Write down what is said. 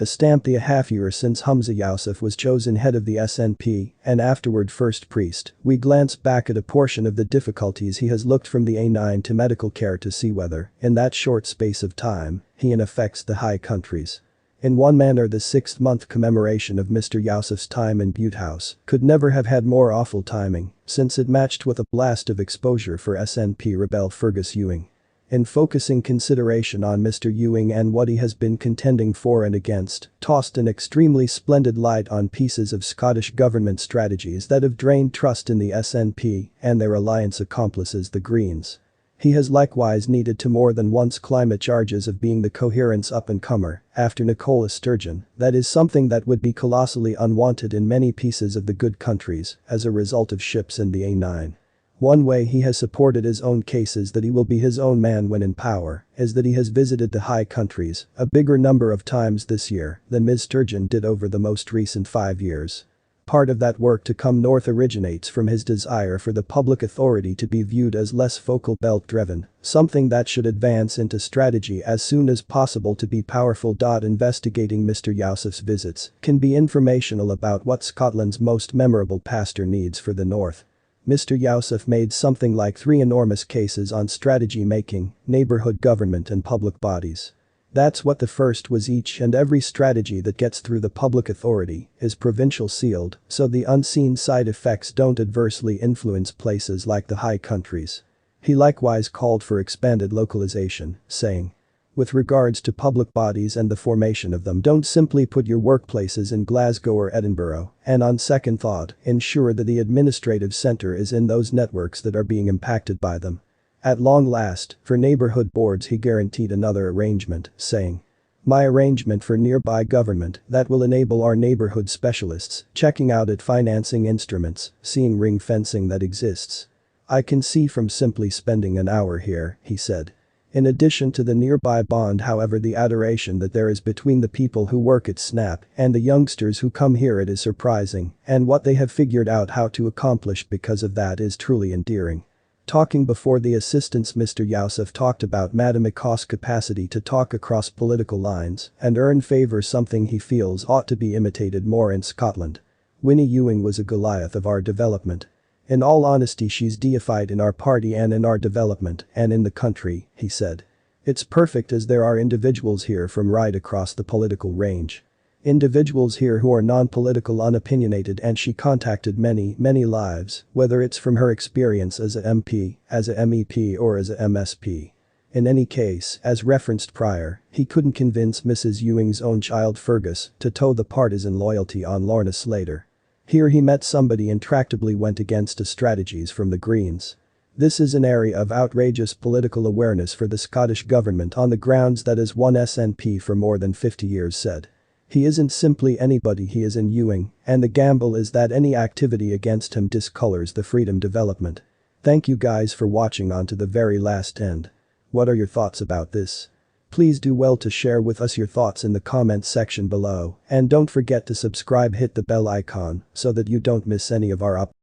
A stamp the half-year since Humza Yousaf was chosen head of the SNP and afterward first priest, we glance back at a portion of the difficulties he has looked from the A9 to medical care to see whether, in that short space of time, he affects the high countries. In one manner the 6th-month commemoration of Mr. Yousaf's time in Butte House could never have had more awful timing, since it matched with a blast of exposure for SNP rebel Fergus Ewing. In focusing consideration on Mr. Ewing and what he has been contending for and against, tossed an extremely splendid light on pieces of Scottish government strategies that have drained trust in the SNP and their alliance accomplices the Greens. He has likewise needed to more than once climate charges of being the coherence up-and-comer after Nicola Sturgeon, that is something that would be colossally unwanted in many pieces of the good countries as a result of ships in the A9. One way he has supported his own cases that he will be his own man when in power is that he has visited the high countries a bigger number of times this year than Ms. Sturgeon did over the most recent 5 years. Part of that work to come north originates from his desire for the public authority to be viewed as less focal belt driven, something that should advance into strategy as soon as possible to be powerful. Investigating Mr. Yousaf's visits can be informational about what Scotland's most memorable pastor needs for the north. Mr. Yousaf made something like 3 enormous cases on strategy making, neighborhood government and public bodies. That's what the first was. Each and every strategy that gets through the public authority is provincial sealed, so the unseen side effects don't adversely influence places like the high countries. He likewise called for expanded localization, saying, with regards to public bodies and the formation of them, don't simply put your workplaces in Glasgow or Edinburgh, and on second thought, ensure that the administrative centre is in those networks that are being impacted by them. At long last, for neighborhood boards he guaranteed another arrangement, saying, my arrangement for nearby government that will enable our neighborhood specialists checking out at financing instruments, seeing ring fencing that exists. I can see from simply spending an hour here, he said. In addition to the nearby bond, however, the adoration that there is between the people who work at SNAP and the youngsters who come here, it is surprising, and what they have figured out how to accomplish because of that is truly endearing. Talking before the assistants, Mr. Yousaf talked about Madam McCaw's capacity to talk across political lines and earn favour, something he feels ought to be imitated more in Scotland. Winnie Ewing was a Goliath of our development. In all honesty, she's deified in our party and in our development and in the country, he said. It's perfect as there are individuals here from right across the political range. Individuals here who are non-political, unopinionated, and she contacted many lives, whether it's from her experience as a MP, as a MEP or as a MSP. In any case, as referenced prior, he couldn't convince Mrs. Ewing's own child Fergus to toe the partisan loyalty on Lorna Slater. Here he met somebody intractably went against the strategies from the Greens. This is an area of outrageous political awareness for the Scottish government on the grounds that as one SNP for more than 50 years said. He isn't simply anybody, he is in Ewing, and the gamble is that any activity against him discolors the freedom development. Thank you guys for watching on to the very last end. What are your thoughts about this? Please do well to share with us your thoughts in the comments section below, and don't forget to subscribe, hit the bell icon so that you don't miss any of our updates.